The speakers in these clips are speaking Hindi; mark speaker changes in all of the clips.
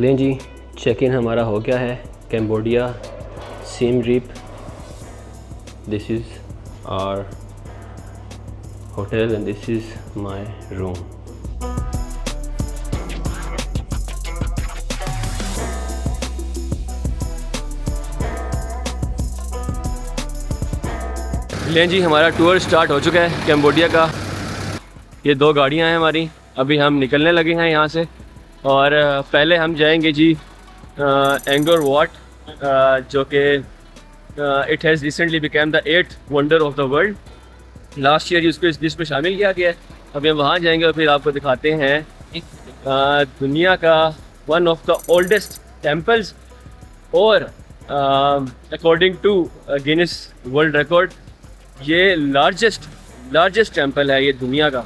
Speaker 1: लें जी, चेक इन हमारा हो गया है Cambodia Siem Reap. This is our hotel and this is my room. लें जी, हमारा टूर स्टार्ट हो चुका है कैम्बोडिया का। ये 2 गाड़ियां हैं हमारी, अभी हम निकलने लगे हैं यहाँ से। और पहले हम जाएंगे जी एंगोर वाट, जो कि it has recently become the 8th wonder of the world. Last year उसको इस लिस्ट में शामिल किया गया है। अभी हम वहाँ जाएंगे और फिर आपको दिखाते हैं दुनिया का one of the oldest temples, और according to Guinness World Record ये लार्जेस्ट टेम्पल है ये दुनिया का।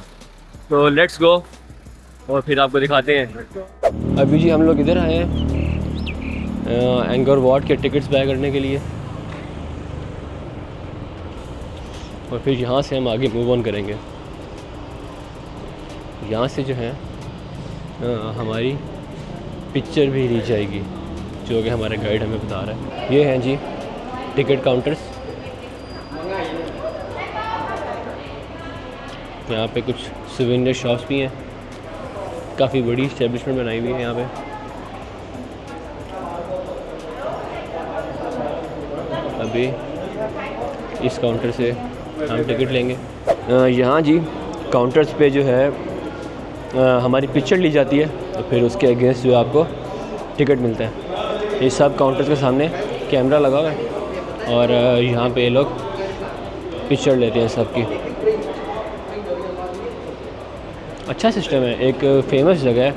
Speaker 1: तो लेट्स गो और फिर आपको दिखाते हैं। अभी जी हम लोग इधर आए हैं एंगोर वाट के टिकट्स बाय करने के लिए, और फिर यहाँ से हम आगे मूव ऑन करेंगे। यहाँ से जो है हमारी पिक्चर भी ली जाएगी, जो कि हमारा गाइड हमें बता रहा है। ये हैं जी टिकट काउंटर्स। यहाँ पे कुछ सुवेनियर शॉप्स भी हैं, काफ़ी बड़ी इस्टेब्लिशमेंट बनाई हुई है यहाँ पे। अभी इस काउंटर से हम टिकट लेंगे। यहाँ जी काउंटर्स पे जो है हमारी पिक्चर ली जाती है, तो फिर उसके अगेंस्ट जो आपको टिकट मिलता है। ये सब काउंटर्स के सामने कैमरा लगा हुआ है और यहाँ पे ये लोग पिक्चर लेते हैं सबकी। अच्छा सिस्टम है, एक फेमस जगह है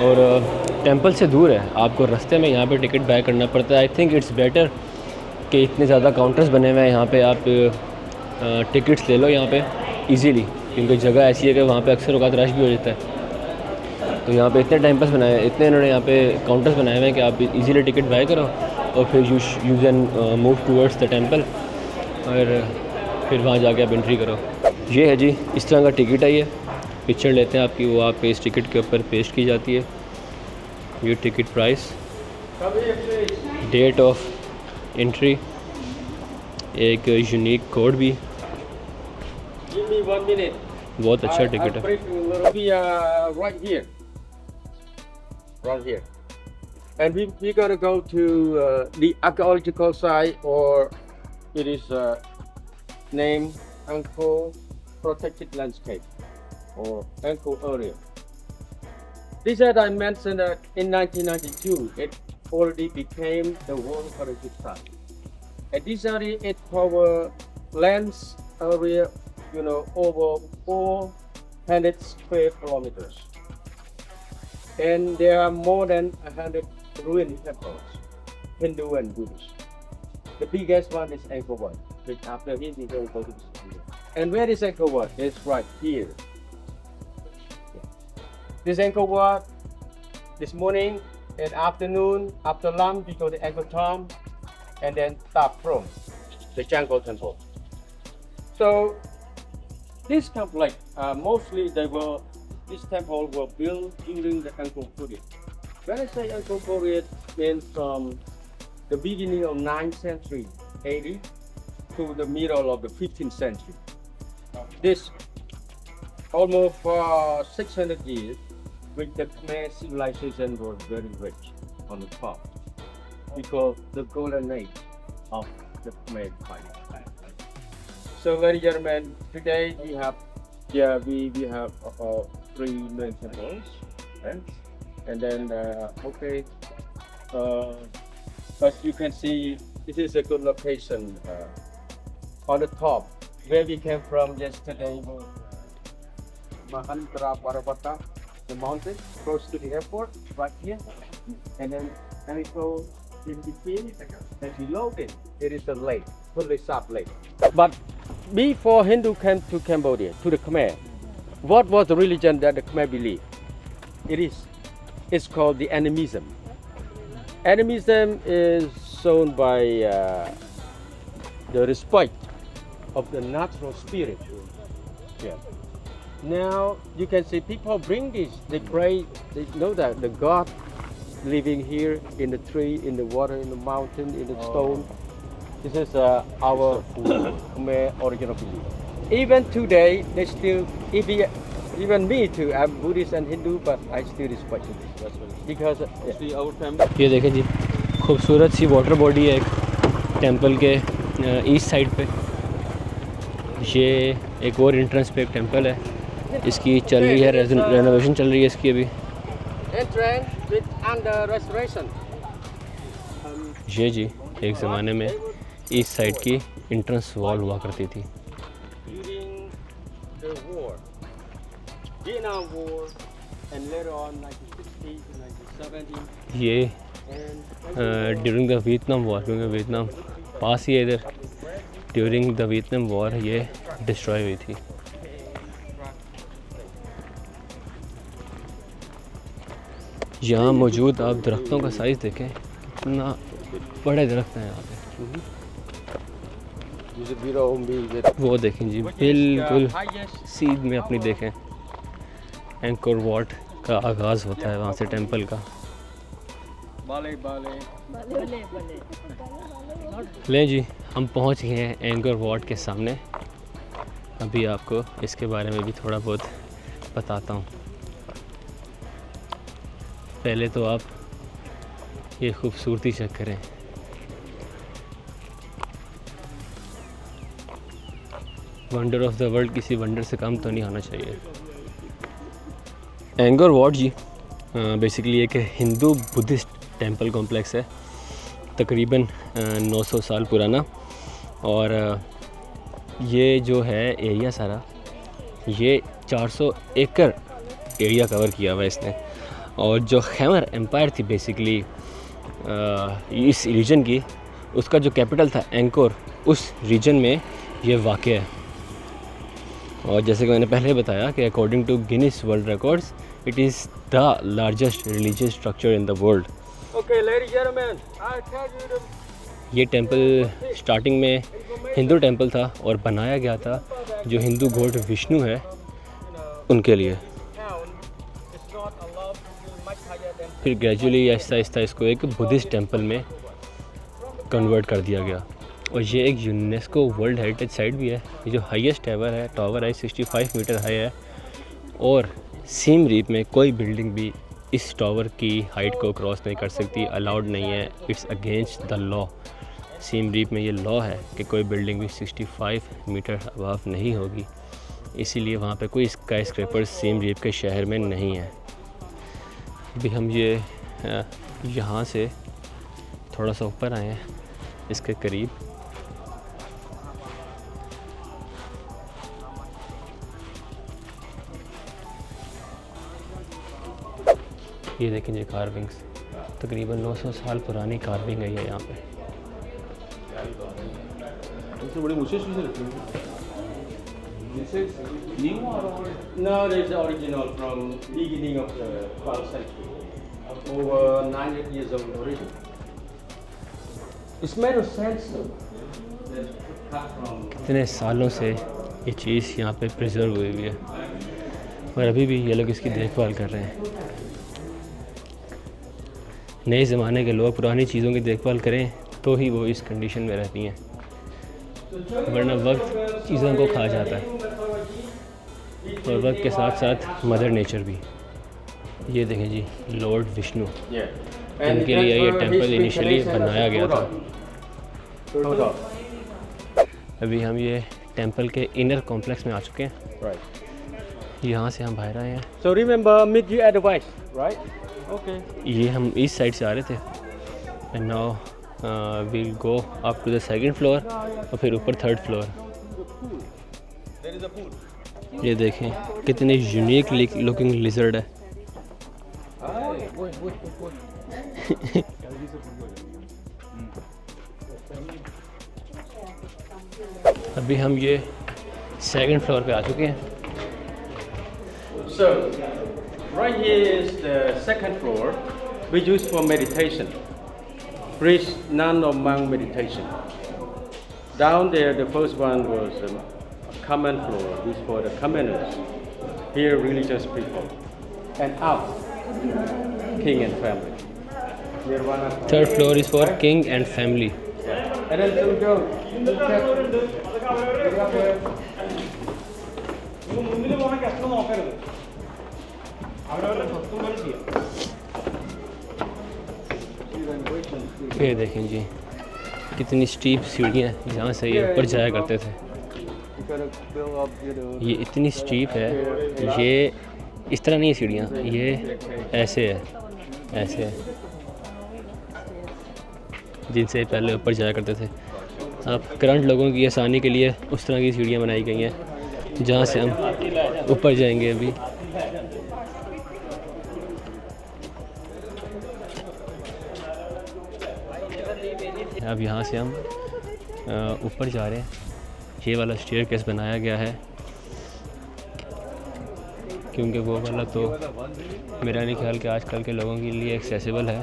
Speaker 1: और टेंपल से दूर है। आपको रास्ते में यहाँ पे टिकट बाय करना पड़ता है। आई थिंक इट्स बेटर कि इतने ज़्यादा काउंटर्स बने हुए हैं यहाँ पे, आप टिकट्स ले लो यहाँ पे इजीली, क्योंकि जगह ऐसी है कि वहाँ पे अक्सर औकात रश भी हो जाता है। तो यहाँ पे इतने टेंपल्स बनाए, इतने इन्होंने यहाँ पे काउंटर्स बनाए हुए हैं कि आप इजीली टिकट बाय करो और फिर you can move towards the temple और फिर वहाँ जाके आप एंट्री करो। ये है जी, इस तरह का टिकट है। ये पिक्चर लेते हैं आपकी, वो आप इस टिकट के ऊपर पेस्ट की जाती है। ये ticket price, date of entry, एक यूनिक कोड भी। बहुत अच्छा टिकट है।
Speaker 2: And we're gonna go to the archaeological site, or it is named Angkor Protected Landscape or Angkor area. This, as I mentioned, in 1992, it already became the World Heritage Site. And this area, it covers lands area, over 400 square kilometers. And there are more than 100 ruined temples, Hindu and Buddhist. The biggest one is Angkor Wat, which after this we will go to this area. And where is Angkor Wat? It's right here. This Angkor Wat, this morning and afternoon, after lunch, we go to Angkor Thom, and then start from the Chanko Temple. So this complex, mostly this temple was built during the Angkor period. When I say Angkor period, means from the beginning of 9th century AD to the middle of the 15th century. This almost for 600 years, which the Khmer civilization was very rich on the top, because the golden age of the Khmer Empire. So, ladies and gentlemen, today we have three main temples, right? And then as you can see, this is a good location on the top where we came from yesterday. Mahandra Parabata, the mountain close to the airport, right here, and then we go in between, and below it, there is a lake, fully sub lake. But before Hindu came to Cambodia, to the Khmer, what was the religion that the Khmer believed? It's called the animism. Animism is shown by the respect of the natural spirit. Yeah. Now you can see people bring this, they pray, they know that the God living here in the tree, in the water, in the mountain, in the stone. This is our Khmer original belief. Even today, they still, even me too, I'm Buddhist and Hindu, but I still respect it. Because our family.
Speaker 1: ये देखें जी, खूबसूरत सी वाटर बॉडी है एक टेंपल के ईस्ट साइड पे। ये एक और एंट्रेंस पे एक टेंपल है, इसकी चल रही है रेनोवेशन चल रही है इसकी अभी।
Speaker 2: Entrance with under restoration.
Speaker 1: ये जी एक ज़माने में ईस्ट साइड की एंट्रेंस वॉल हुआ करती थी।
Speaker 2: During the war, Vietnam War, and later on 1960 to 1970.
Speaker 1: ये ड्यूरिंग द वियतनाम वॉर, क्योंकि वियतनाम पास ही है इधर, ड्यूरिंग द वियतनाम वॉर ये डिस्ट्रॉय हुई थी। यहाँ मौजूद आप दरख्तों का साइज़ देखें, कितना बड़े दरख्त हैं यहाँ पे। वो देखें जी, बिल्कुल सीध में अपनी देखें, एंकोर वॉट का आगाज़ होता है वहाँ से टेंपल का। लें जी, हम पहुँच गए हैं एंकोर वॉट के सामने। अभी आपको इसके बारे में भी थोड़ा बहुत बताता हूँ। पहले तो आप ये खूबसूरती चेक करें। वंडर ऑफ द वर्ल्ड किसी वंडर से कम तो नहीं होना चाहिए। एंकोर वॉट जी बेसिकली एक हिंदू बुद्धिस्ट टेंपल कॉम्प्लेक्स है, तकरीबन 900 साल पुराना। और ये जो है एरिया सारा, ये 400 एकड़ एरिया कवर किया हुआ है इसने। और जो खैमर एम्पायर थी बेसिकली इस रीजन की, उसका जो कैपिटल था एंकोर, उस रीजन में ये वाक़ है। और जैसे कि मैंने पहले बताया कि according to Guinness World Records, it is the largest religious structure in the world. ये टेंपल स्टार्टिंग में हिंदू टेंपल था और बनाया गया था जो हिंदू गॉड विष्णु है उनके लिए। फिर ग्रेजुअली आहिस्ता आहिस्ता इसको एक बुद्धिस्ट टेंपल में कन्वर्ट कर दिया गया। और ये एक यूनेस्को वर्ल्ड हेरिटेज साइट भी है। ये जो हाईएस्ट टावर है 65 मीटर हाई है। और सीम रीप में कोई बिल्डिंग भी इस टावर की हाइट को क्रॉस नहीं कर सकती, अलाउड नहीं है, it's against the law. Siem Reap में ये लॉ है कि कोई बिल्डिंग भी 65 मीटर अबव नहीं होगी, इसीलिए वहाँ पे कोई स्काई स्क्रैपर सीम रीप के शहर में नहीं है। अभी हम ये यहाँ से थोड़ा सा ऊपर आए हैं इसके करीब। ये देखें ये कार्विंग्स, तकरीबन 900 साल पुरानी कार्विंग है ये यहाँ पे।
Speaker 2: बड़ी मुश्किल चीज़ें रखी हैं। No, this is original from beginning of the 12th century. Over 900 years old already. It's made of sandstone.
Speaker 1: इतने सालों से ये चीज़ यहाँ पे प्रिजर्व हुई हुई है और अभी भी ये लोग इसकी देखभाल कर रहे हैं। नए ज़माने के लोग पुरानी चीज़ों की देखभाल करें तो ही वो इस कंडीशन में रहती हैं, वरना वक्त चीज़ों को खा जाता है और वक्त के साथ साथ मदर नेचर भी। ये देखें जी, लॉर्ड विष्णु, इनके लिए ये टेंपल इनिशियली बनाया गया था। अभी हम ये टेंपल के इनर कॉम्प्लेक्स में आ चुके हैं। यहाँ से हम बाहर आए हैं।
Speaker 2: So remember, meet you at the west, right? Okay.
Speaker 1: ये हम ईस्ट साइड से आ रहे थे and now we'll go up to the second floor और फिर ऊपर थर्ड फ्लोर। ये देखें कितनी यूनिक लुकिंग लिजर्ड है। अभी हम ये सेकंड फ्लोर पे आ चुके हैं।
Speaker 2: So, right here is the second floor we use for meditation. Priest, nun or monk meditation. Down there, the first one was a common floor, used for the commoners. Here, religious people. And up, king and family. Nirvana.
Speaker 1: Third floor is for king and family.
Speaker 2: And then
Speaker 1: ये देखें जी कितनी स्टीप सीढ़ियाँ जहाँ से ये ऊपर जाया करते थे। ये इतनी स्टीप है, ये इस तरह नहीं है सीढ़ियाँ, ये ऐसे है, ऐसे है जिनसे पहले ऊपर जाया करते थे। अब करंट लोगों की आसानी के लिए उस तरह की सीढ़ियाँ बनाई गई हैं जहाँ से हम ऊपर जाएंगे अभी। अब यहाँ से हम ऊपर जा रहे हैं। ये वाला स्टेयरकेस बनाया गया है क्योंकि वो वाला तो मेरा नहीं ख्याल कि आजकल के लोगों के लिए एक्सेसिबल है।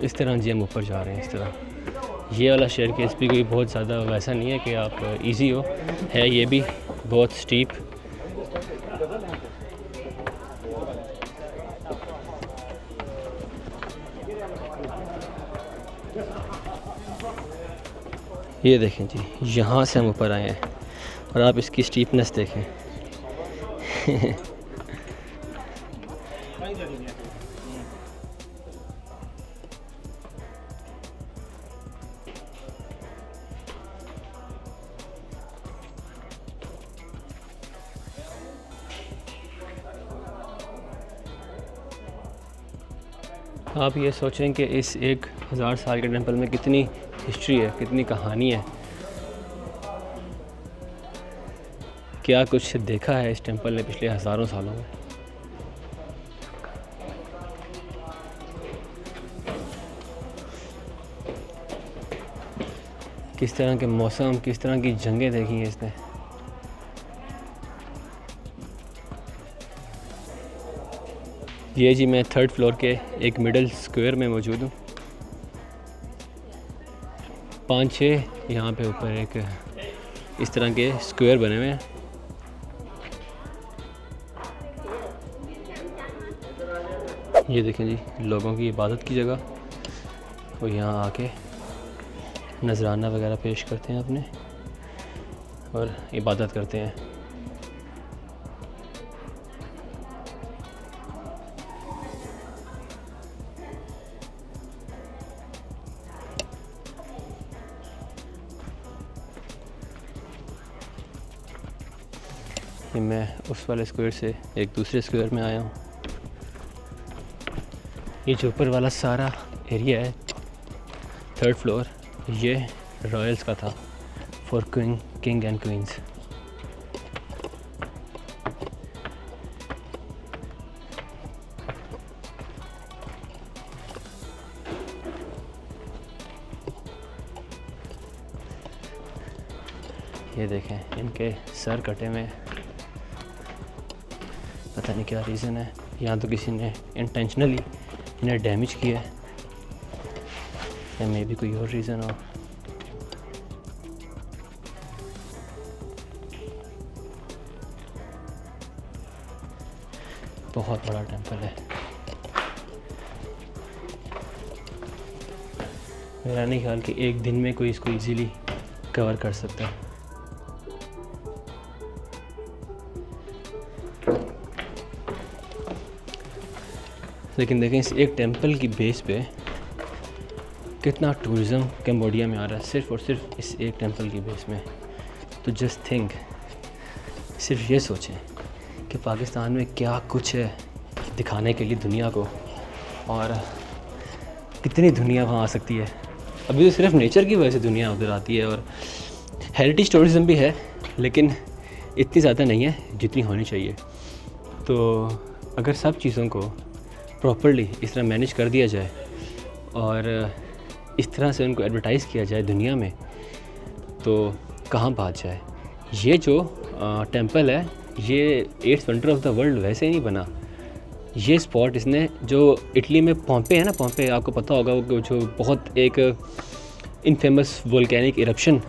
Speaker 1: इस तरह जी हम ऊपर जा रहे हैं, इस तरह। ये वाला स्टेयरकेस भी कोई बहुत ज़्यादा वैसा नहीं है कि आप इजी हो, है ये भी बहुत स्टीप। ये देखें जी, यहाँ से हम ऊपर आए हैं और आप इसकी स्टीपनेस देखें। आप ये सोचें कि इस 1000 साल के टेंपल में कितनी हिस्ट्री है, कितनी कहानी है, क्या कुछ देखा है इस टेंपल ने पिछले हज़ारों सालों में। किस तरह के मौसम, किस तरह की जंगें देखी हैं इसने। ये जी मैं थर्ड फ्लोर के एक मिडल स्क्वायर में मौजूद हूँ। 5-6 यहाँ पे ऊपर एक इस तरह के स्क्वायर बने हुए हैं। ये देखें जी, लोगों की इबादत की जगह, वो यहाँ आके नजराना वगैरह पेश करते हैं अपने और इबादत करते हैं। मैं उस वाले स्क्वायर से एक दूसरे स्क्वायर में आया हूँ। ये जो ऊपर वाला सारा एरिया है थर्ड फ्लोर, ये रॉयल्स का था, फॉर किंग एंड क्वींस। ये देखें, इनके सर कटे में, पता नहीं क्या रीज़न है। यहाँ तो किसी ने इंटेंशनली इन्हें डैमेज किया है या मे भी कोई और रीज़न हो। बहुत बड़ा टेंपल है। मेरा नहीं ख्याल कि एक दिन में कोई इसको इजीली कवर कर सकता है। लेकिन देखें इस एक टेंपल की बेस पे कितना टूरिज़्म कैम्बोडिया में आ रहा है, सिर्फ़ और सिर्फ इस एक टेंपल की बेस में। तो जस्ट थिंक, सिर्फ ये सोचें कि पाकिस्तान में क्या कुछ है दिखाने के लिए दुनिया को, और कितनी दुनिया वहाँ आ सकती है। अभी तो सिर्फ नेचर की वजह से दुनिया उधर आती है, और हेरिटेज टूरिज़म भी है लेकिन इतनी ज़्यादा नहीं है जितनी होनी चाहिए। तो अगर सब चीज़ों को प्रॉपर्ली इस तरह मैनेज कर दिया जाए और इस तरह से उनको एडवर्टाइज़ किया जाए दुनिया में, तो कहाँ बात जाए। ये जो टेंपल है ये 8th wonder of the world वैसे ही नहीं बना। ये स्पॉट इसने, जो इटली में पोम्पे है ना, पोम्पे आपको पता होगा, वो जो बहुत एक इनफेमस वोल्केनिक इरप्शन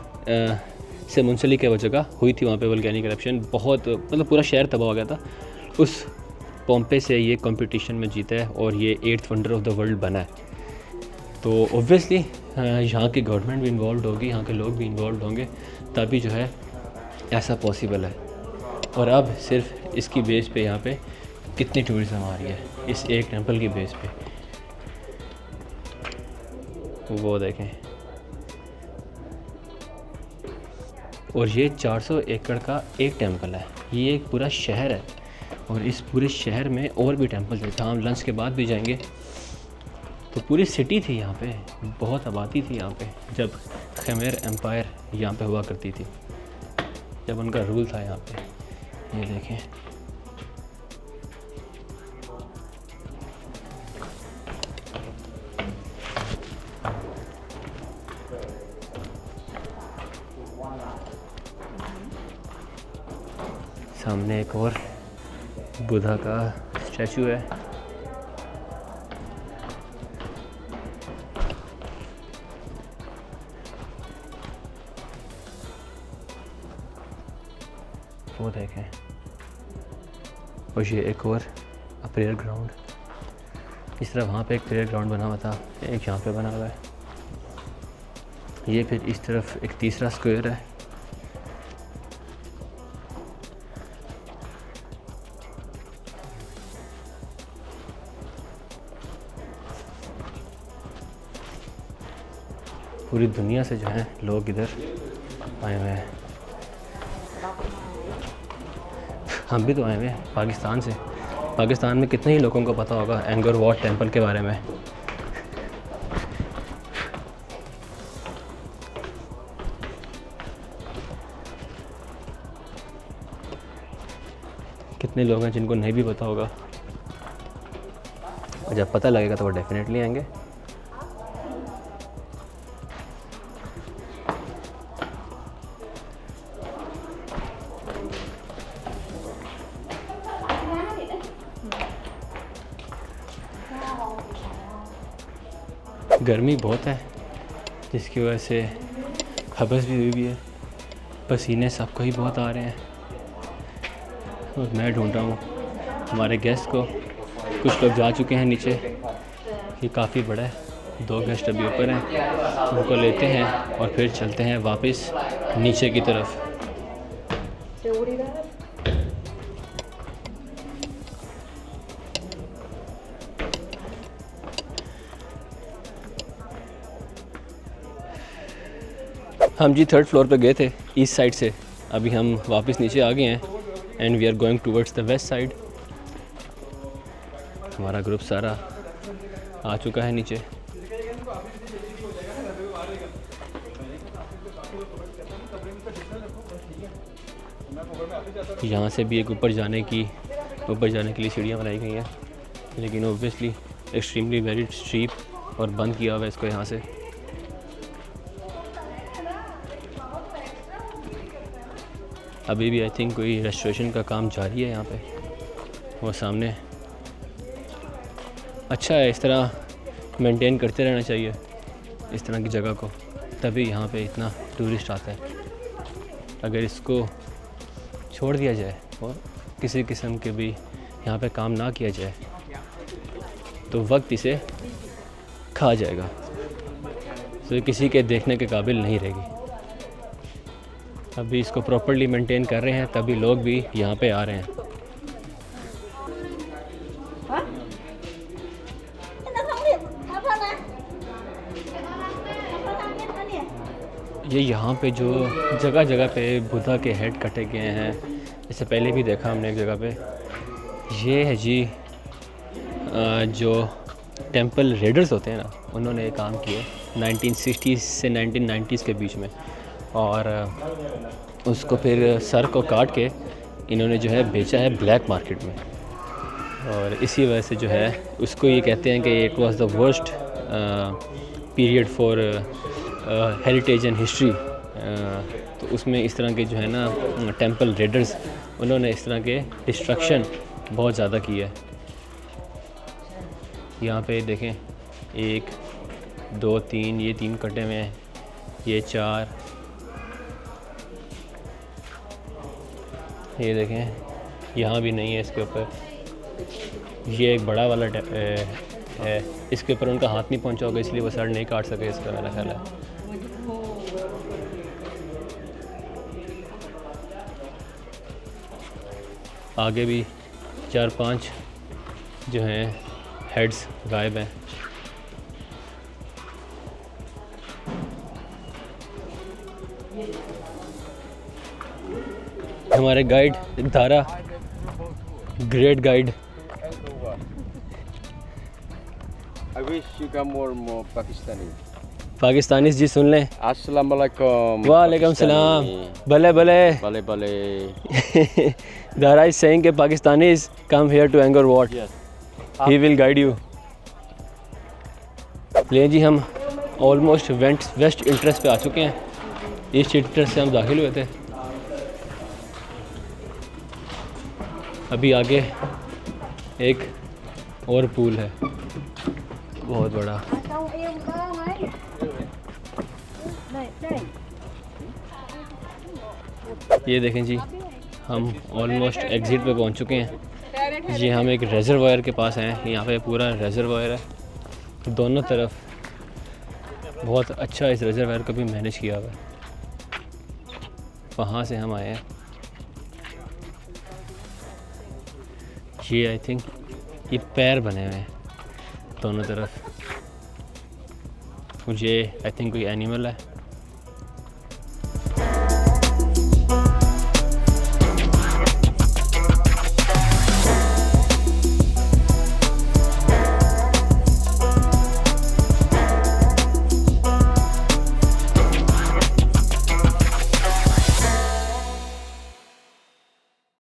Speaker 1: से मुंसलिक है वो जगह हुई थी। वहाँ पे वोल्केनिक इरप्शन बहुत, मतलब पूरा शहर तबाह हो गया था। उस पोम्पे से ये कंपटीशन में जीता है और ये 8th wonder of the world बना है। तो ऑब्वियसली यहाँ की गवर्नमेंट भी इन्वॉल्व होगी, यहाँ के लोग भी इन्वॉल्व होंगे, तभी जो है ऐसा पॉसिबल है। और अब सिर्फ इसकी बेस पे यहाँ पे कितनी टूरिज़म आ रही है इस एक टेंपल की बेस पे, वो देखें। और ये 400 एकड़ का एक टेंपल है, ये एक पूरा शहर है और इस पूरे शहर में और भी टेंपल थे। हम लंच के बाद भी जाएंगे। तो पूरी सिटी थी यहाँ पे, बहुत आबादी थी यहाँ पे जब खमेर एम्पायर यहाँ पे हुआ करती थी, जब उनका रूल था यहाँ पे। ये देखें, सामने एक और बुद्धा का स्टैचू है। वो देखें, और ये एक और प्रेयर ग्राउंड, इस तरह वहाँ पे एक प्रेयर ग्राउंड बना हुआ था, एक यहाँ पे बना हुआ है। ये फिर इस तरफ एक तीसरा स्क्वायर है। पूरी दुनिया से जो है लोग इधर आए हुए हैं। हम भी तो आए हुए हैं पाकिस्तान से। पाकिस्तान में कितने ही लोगों को पता होगा एंगर वॉट टेंपल के बारे में। कितने लोग हैं जिनको नहीं भी पता होगा, और जब पता लगेगा तो वो डेफिनेटली आएंगे। गर्मी बहुत है जिसकी वजह से हबस भी हुई है, पसीने सबको ही बहुत आ रहे हैं। और मैं ढूंढ रहा हूँ हमारे गेस्ट को। कुछ लोग जा चुके हैं नीचे, ये काफ़ी बड़ा है, 2 गेस्ट अभी ऊपर हैं, उनको लेते हैं और फिर चलते हैं वापस नीचे की तरफ। हम जी 3rd फ्लोर पे गए थे ईस्ट साइड से, अभी हम वापस नीचे आ गए हैं and we are going towards the west side. हमारा ग्रुप सारा आ चुका है नीचे। यहाँ से भी एक ऊपर जाने के लिए सीढ़ियाँ बनाई गई हैं, लेकिन ओब्वियसली एक्सट्रीमली वेरी स्टीप और बंद किया हुआ है इसको यहाँ से। अभी भी आई थिंक कोई रेस्टोरेशन का काम जारी है यहाँ पे, वो सामने। अच्छा है, इस तरह मेंटेन करते रहना चाहिए इस तरह की जगह को, तभी यहाँ पे इतना टूरिस्ट आता है। अगर इसको छोड़ दिया जाए और किसी किस्म के भी यहाँ पे काम ना किया जाए तो वक्त इसे खा जाएगा, तो किसी के देखने के काबिल नहीं रहेगी। अभी इसको प्रॉपर्ली मेंटेन कर रहे हैं, तभी लोग भी यहाँ पे आ रहे हैं। ये यहाँ पे जो जगह जगह पे बुद्धा के हेड कटे गए हैं, इससे पहले भी देखा हमने एक जगह पे। ये है जी जो टेंपल रेडर्स होते हैं ना, उन्होंने ये काम किया 1960s से 1990s के बीच में, और उसको फिर सर को काट के इन्होंने जो है बेचा है ब्लैक मार्केट में। और इसी वजह से जो है उसको ये कहते हैं कि it was the worst period for heritage and history. तो उसमें इस तरह के जो है ना टेंपल रेडर्स, उन्होंने इस तरह के डिस्ट्रक्शन बहुत ज़्यादा किया है। यहाँ पे देखें 1 2 3, ये 3 कटे हुए हैं, ये 4, ये देखें यहाँ भी नहीं है इसके ऊपर। ये एक बड़ा वाला है, इसके ऊपर उनका हाथ नहीं पहुँचा होगा इसलिए वो सर नहीं काट सके इसका, मेरा ख्याल है। आगे भी 4-5 जो हैं हेड्स गायब हैं। हमारे guide Dara, great guide.
Speaker 2: I wish you come more Pakistani.
Speaker 1: Pakistani ji सुन लें।
Speaker 2: Assalamualaikum.
Speaker 1: वालेकुम सलाम। भले भले।
Speaker 2: Bale bale.
Speaker 1: Dara is saying के Pakistanis come here to anger what, he will guide you. ले जी, हम ऑलमोस्ट वेस्ट इंटरेस्ट पे आ चुके हैं। ईस्ट इंटरेस्ट से हम दाखिल हुए थे। अभी आगे एक और पूल है बहुत बड़ा। ये देखें जी, हम ऑलमोस्ट एग्ज़िट पे पहुंच चुके हैं। जी हम एक रिजर्वायर के पास हैं। यहाँ पे पूरा रिजर्वायर है दोनों तरफ। बहुत अच्छा इस रिजर्वायर को भी मैनेज किया हुआ है। वहाँ से हम आए हैं। ये आई थिंक ये पैर बने हुए हैं दोनों तरफ। मुझे आई थिंक कोई एनिमल है।